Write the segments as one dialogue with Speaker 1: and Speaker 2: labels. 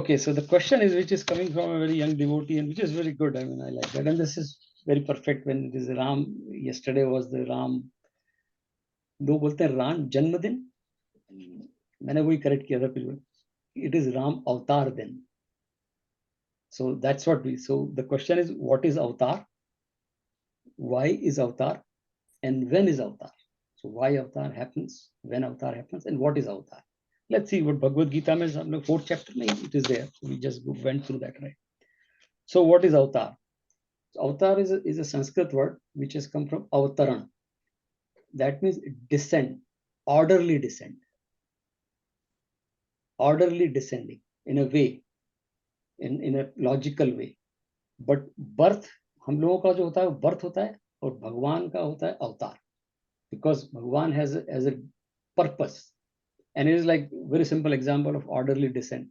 Speaker 1: Okay, so the question is, which is coming from a very young devotee, and which is very good. I mean, I like that. And this is very perfect when it is Ram. Yesterday was the Ram. लोग बोलते हैं राम जन्मदिन, मैंने वही correct किया था फिर. It is Ram Avatar then. So that's what we. So the question is, what is Avatar? Why is Avatar? And when is Avatar? So why Avatar happens, when Avatar happens, and what is Avatar? Let's see what Bhagavad Gita means. Fourth chapter, it is there. So we just went through that, right? So what is Avatar? So Avatar is a Sanskrit word which has come from Avataran. That means descend, orderly descent. Orderly descending in a way, in a logical way. But birth, हम लोगों का जो होता है birth होता है, और भगवान का होता है अवतार. Because Bhagwan has a purpose. And it is like very simple example of orderly descent.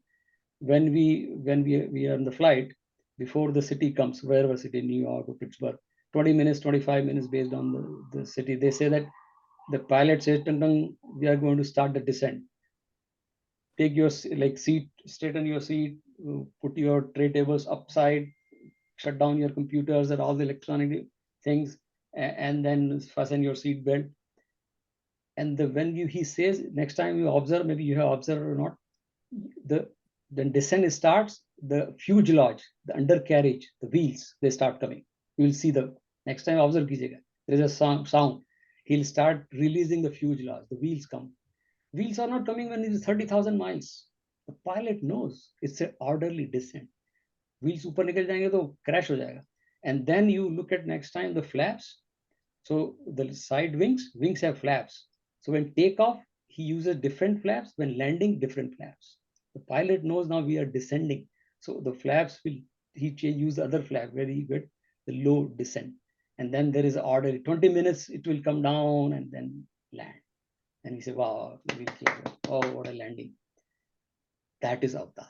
Speaker 1: When we are in the flight, before the city comes, wherever city, New York or Pittsburgh, 20 minutes, 25 minutes based on the city, they say that the pilot says, we are going to start the descent. Take your seat, straighten your seat, put your tray tables upside, shut down your computers and all the electronic things, and then fasten your seat belt. And when he says, next time you observe, maybe you have observed or not, the descent starts, the fuselage, the undercarriage, the wheels, they start coming. You will see the next time observe kijega. There is a sound. He'll start releasing the fuselage. The wheels come. Wheels are not coming when it is 30,000 miles. The pilot knows it's an orderly descent. Wheels ऊपर निकल जाएंगे तो crash हो जाएगा. And then you look at next time the flaps. So the side wings have flaps. So when takeoff, he uses different flaps. When landing, different flaps. The pilot knows now we are descending. So the flaps he use other flap where he get the low descent. And then there is an order. 20 minutes, it will come down and then land. And he said, wow, oh, what a landing. That is Avatar.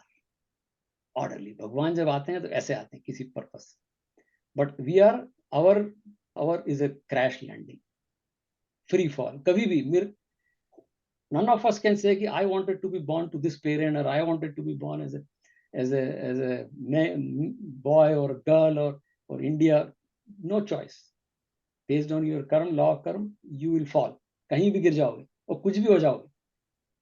Speaker 1: Orderly. भगवान जब आते हैं तो ऐसे आते हैं किसी purpose. But we are, our is a crash landing. Free fall. कभी भी, none of us can say I wanted to be born to this parent, or I wanted to be born as a boy or a girl or India. No choice. Based on your current law of karma, you will fall. कहीं भी गिर जाओगे और कुछ भी हो जाओगे.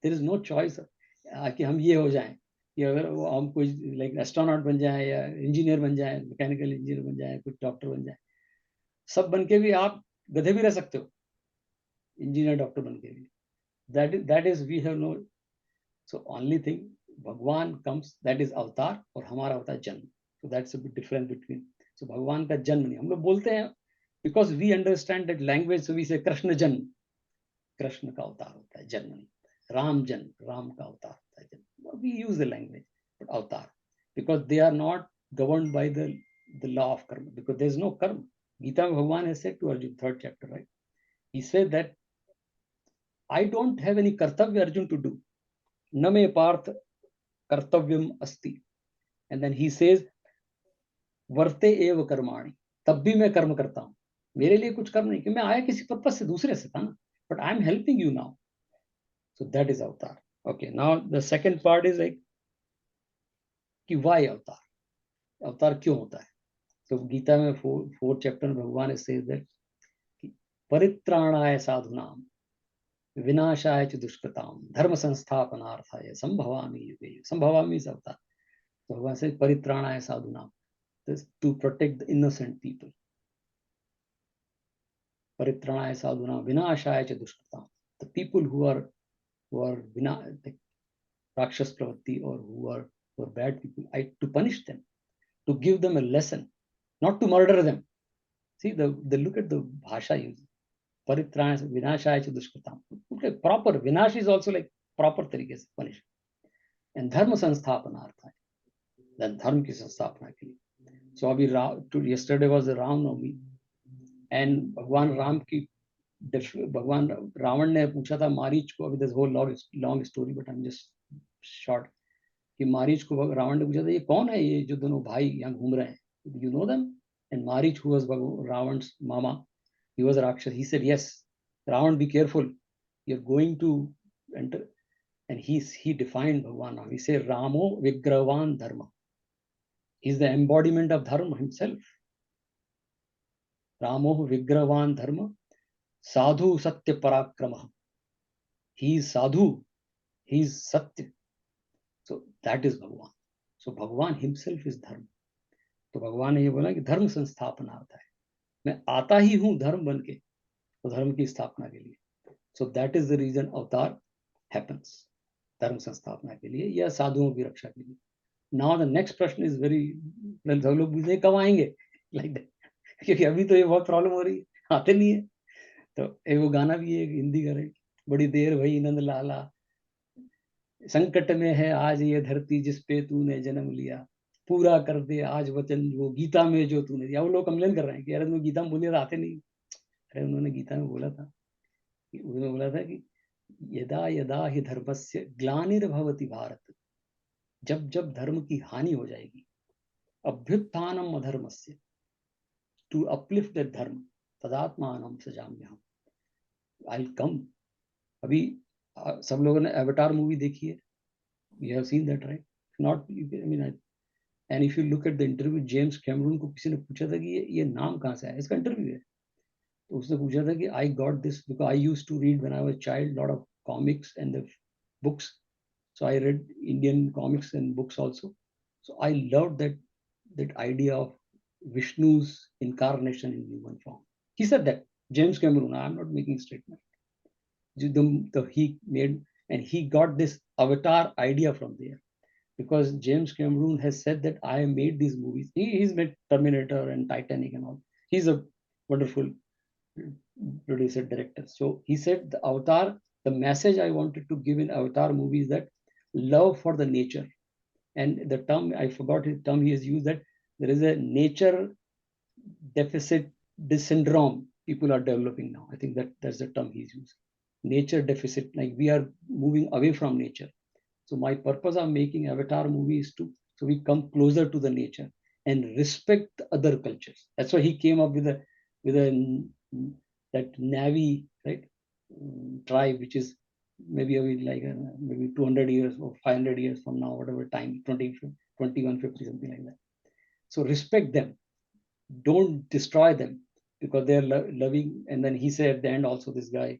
Speaker 1: There is no choice कि हम ये हो जाएं, या अगर हम कोई like astronaut बन जाएं, या engineer बन जाएं, mechanical engineer बन जाएं, कुछ doctor बन जाएं. सब बन के भी आप गधे भी रह सकते हो. Engineer, doctor बन के भी. That is we have no. So only thing, Bhagwan comes, that is Avatar, और हमारा होता है जन्म. So that's a bit different between. So भगवान का जन्म नहीं, हम लोग बोलते हैं because we understand that language, so we say Krishna जन्म. कृष्ण का अवतार होता है, जन्म नहीं. राम जन्म, राम का अवतार होता है, जन्म. We use the language, but avatar, because they are not governed by the law of karma, because there is no karma. Gita Bhagwan has said to Arjun, 3rd chapter, right? He said that I don't have any kartavya, Arjun, to do. Name parth kartavyam asti. And then he says, varte eva karmani. तब भी मैं कर्म करता हूं. मेरे लिए कुछ कर्म नहीं, कि मैं आया किसी पर्पस से, दूसरे से था ना. But I am helping you now. So that is avatar. Okay, now the second part is like, कि why avatar? अवतार क्यों होता है? तो गीता में 4th chapter में भगवान says that परित्राणाय साधुनाम विनाशाय च दुष्कृताम धर्म संस्थापनार्थाय संभवामि युगे युगे. संभवामि is avatar. So भगवान says परित्राणाय साधुनाम, to protect the innocent people. परित्राणाय साधुनाम विनाशाय च दुष्कृताम, the people who are like rakshas pravatti, or who are bad people, to punish them, to give them a lesson, not to murder them. See, the look at the bhasha used. Paritrana vinashaya cha dushkritam. Okay, proper vinash is also like proper tarike se punish. And dharma sansthapanartha. Then dharma ki sanstapana ke liye. So abhi yesterday was the Ram Navami, and Bhagwan Ram ki Bhagwan Ravan ने पूछा था मारीच को. अभी this whole long story, but I'm just short. कि मारीच को रावण ने पूछा था, ये कौन है ये जो दोनों भाई यहाँ घूम रहे हैं? You know them? And Marich, who was Ravan's mama, he was a Rakshas. He said, yes, Ravan, be careful. You're going to enter. and he defined Bhagwan Ram. He said, Ramo Vigravan Dharma. He's the embodiment of Dharma himself. Ramo Vigravan Dharma, Sadhu Satya Parakrama. He is Sadhu, he is Satya. So that is Bhagwan. So Bhagwan himself is Dharma. तो भगवान ने ये बोला कि धर्म संस्थापना आता है, मैं आता ही हूं धर्म बन के, तो धर्म की स्थापना के लिए. So that is the reason avatar happens, धर्म संस्थापना के लिए या साधुओं की रक्षा के लिए. नाउ द नेक्स्ट प्रश्न इज वेरी, सब लोग पूछते कब आएंगे लाइक दैट, क्योंकि अभी तो ये बहुत प्रॉब्लम हो रही है, आते नहीं है. तो एक वो गाना भी है हिंदी का, बड़ी देर भई नंद लाला, संकट में है आज ये धरती जिस पे तूने जन्म लिया, पूरा कर दे आज वचन वो गीता में जो तूने दिया. वो लोग कंप्लेन कर रहे हैं कि यार तुम गीता में बोलिए आते नहीं. अरे उन्होंने गीता में बोला था, उन्होंने बोला था कि यदा यदा हि धर्मस्य ग्लानिर्भवति भारत, जब जब धर्म की हानि हो जाएगी, अभ्युत्थानम अधर्मस्य, टू अपलिफ्ट द धर्म, तदात्मानम सजाम्यहम, आई कम. अभी सब लोगों ने एवटार मूवी देखी है, you have seen that right? Not, I mean, and if you look at the interview, James Cameron को किसी ने पूछा था कि ये नाम कहाँ से आया, इसका इंटरव्यू है. तो उसने पूछा था कि I got this because I used to read when I was child lot of comics and the books. So I read Indian comics and books also. So I loved that idea of Vishnu's incarnation in human form. He said that, James Cameron. I am not making a statement. He made, and he got this avatar idea from there, because James Cameron has said that I made these movies. He's made Terminator and Titanic and all. He's a wonderful producer director. So he said the Avatar, the message I wanted to give in Avatar movie is that love for the nature. And the term, I forgot his term he has used, that there is a nature deficit syndrome people are developing now. I think that's the term he's used. Nature deficit, like we are moving away from nature. So my purpose of making Avatar movie is to, so we come closer to the nature and respect other cultures. That's why he came up with a that Navi, right, tribe, which is maybe like maybe 200 years or 500 years from now, whatever time, 2150, something like that. So respect them, don't destroy them, because they are loving. And then he said at the end also, this guy,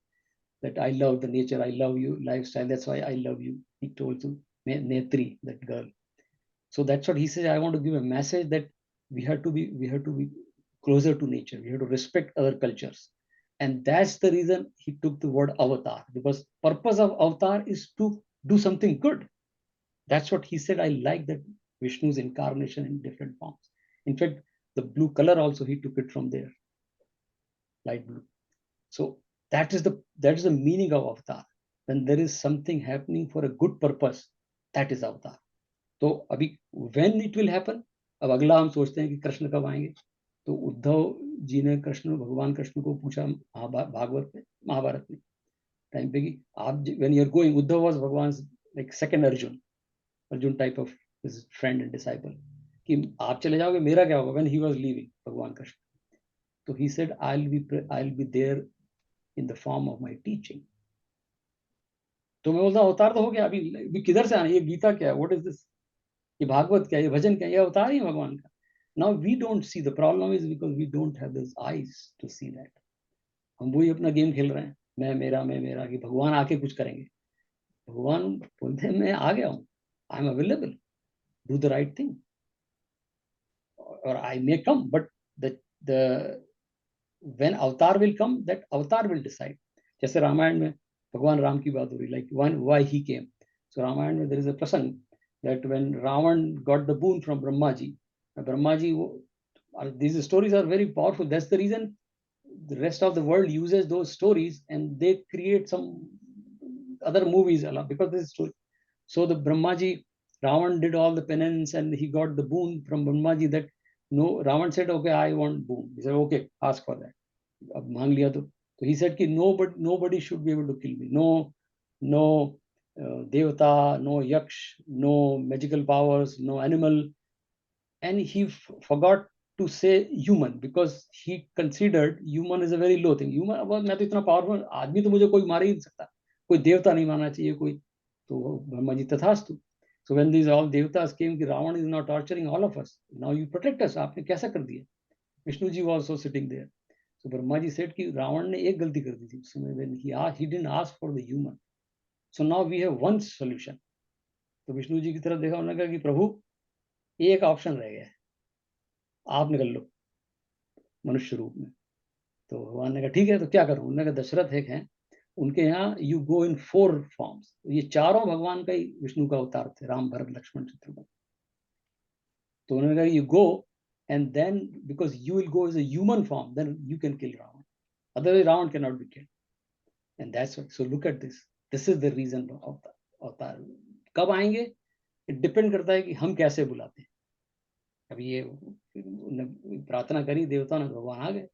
Speaker 1: that I love the nature, I love you lifestyle, that's why I love you, he told to Netri, that girl. So that's what he said, I want to give a message that we have to be closer to nature, we have to respect other cultures. And that's the reason he took the word avatar, because purpose of avatar is to do something good. That's what he said. I like that Vishnu's incarnation in different forms. In fact, the blue color also, he took it from there, light blue. So that is the meaning of avatar. When there is something happening for a good purpose, that is avatar. तो अभी when it will happen, अब अगला हम सोचते हैं कि कृष्ण कब आएंगे. तो उद्धव जी ने भगवान कृष्ण को पूछा भागवत में, महाभारत में टाइम पे, कि आप when you are going, Uddhav was भगवान like second Arjun type of his friend and disciple, कि आप चले जाओगे मेरा क्या होगा, when he was leaving, भगवान कृष्ण. तो he said I'll be there in the form of my teaching. तो मैं बोलता अवतार तो हो गया, अभी किधर से आना, ये गीता क्या है, व्हाट इज दिस, ये भागवत क्या, ये भजन क्या, ये अवतार ही भगवान का. Now we don't see, the problem is because we don't have those eyes to see that. हम वही अपना गेम खेल रहे हैं, मैं मेरा, कि भगवान आके कुछ करेंगे. भगवान बोलते हैं मैं आ गया हूँ, I am available, do the right thing, और I may come, but the when avatar will come, that avatar will decide. जैसे रामायण में भगवान राम की बात हो रही, like why he came. So Ramayan में there is a prasang that when Ravan got the boon from Brahmaji, these stories are very powerful. That's the reason the rest of the world uses those stories and they create some other movies because this story. So the Brahmaji, Ravan did all the penance and he got the boon from Brahmaji, that no, Ravan said, okay, I want boon. He said, okay, ask for that. अब मांग लिया तो he said कि nobody should be able to kill me. No devata, no yaksh, no magical powers, no animal. And he forgot to say human, because he considered human is a very low thing. Human, अब मैं तो इतना powerful आदमी, तो मुझे कोई मार ही नहीं सकता, कोई देवता नहीं मारना चाहिए, कोई तो ब्रह्मा जी तथास्तु. So when these all devatas came, कि Ravan is now torturing all of us. Now you protect us. आपने कैसा कर दिया? Vishnu ji was also sitting there. So Brahma ji said कि रावण ने एक गलती कर दी थी उस समय, when he didn't ask for the human. So now we have one solution. तो विष्णु जी की तरफ देखा, उन्होंने कहा कि प्रभु एक ऑप्शन रह गया है, आप निकल लो मनुष्य रूप में. तो भगवान ने कहा ठीक है, तो क्या करूं? उन्होंने कहा दशरथ एक हैं, उनके यहाँ यू गो इन 4 फॉर्म्स. ये चारों भगवान का ही विष्णु का अवतार थे, राम भरत लक्ष्मण शत्रुघ्न. तो उन्होंने कहा you go and then because you will go as a human form, then you can kill Ravana, otherwise Ravana can not be killed. And that's what. So look at this is the reason of the avatar. कब आएंगे it depend करता है कि हम कैसे बुलाते हैं. अभी ये प्रार्थना करी देवता ने, भगवान आ गए.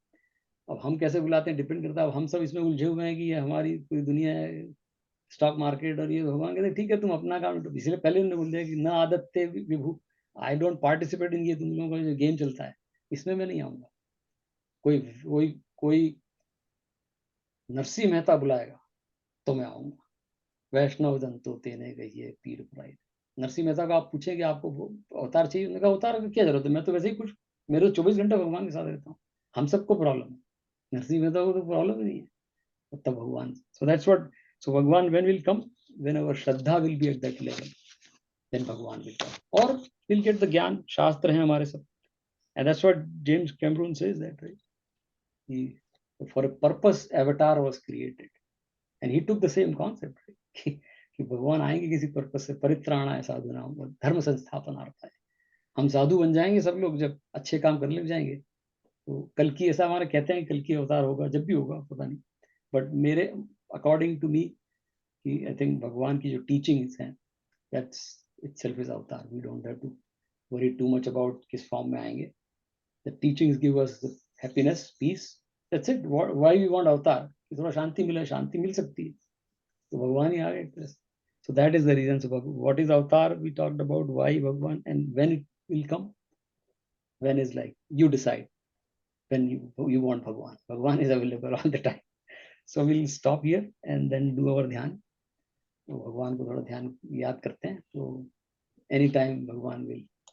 Speaker 1: अब हम कैसे बुलाते हैं डिपेंड करता है. अब हम सब इसमें उलझे हुए हैं कि ये हमारी पूरी दुनिया है, स्टॉक मार्केट और ये. भगवान कहते ठीक है तुम अपना काम. इसलिए पहले उन्होंने बोल दिया कि न आदत्ते विभु, आई डोंट पार्टिसिपेट इन ये तुम लोगों का जो गेम चलता है, इसमें मैं नहीं आऊंगा. कोई नरसिंह मेहता बुलाएगा तो मैं आऊंगा. वैष्णव दंतो तेने कहिए पीर पुराई. नरसिंह मेहता को आप पूछें कि आपको अवतार चाहिए, उन्होंने कहा अवतार की क्या जरूरत है, मैं तो वैसे ही कुछ, मेरे तो 24 घंटे भगवान के साथ रहता हूँ. हम सबको प्रॉब्लम है, नरसिंह मेहता को तो प्रॉब्लम ही नहीं है. तब भगवान. So that's what. So Bhagwan when will come, when our shraddha will be at that level, then Bhagwan will come, और विल गेट द ज्ञान. शास्त्र हैं हमारे सब. And that's what James Cameron says that, right, for a purpose avatar was created. And he took the same concept कि भगवान आएंगे किसी purpose से. परित्राणाय साधुनाम धर्म संस्थापनार्थाय. हम साधु बन जाएंगे सब लोग जब अच्छे काम करने लग जाएंगे. तो कल की ऐसा हमारे कहते हैं, कल की अवतार होगा, जब भी होगा पता नहीं. बट मेरे अकॉर्डिंग टू मी, कि आई थिंक भगवान की जो टीचिंग्स हैं, that's itself is avatar. We don't have to worry too much about किस फॉर्म में आएंगे. The teachings give us the happiness, peace. That's it. Why we want avatar? कि थोड़ा शांति मिले. शांति मिल सकती है तो भगवान ही आ गए. So that is the reason. So what is avatar? We talked about why Bhagwan, and when it will come. When is like you decide when you want Bhagwan. Bhagwan is available all the time. So we'll stop here and then do our ध्यान. तो भगवान को थोड़ा ध्यान याद करते हैं. तो एनी टाइम भगवान विल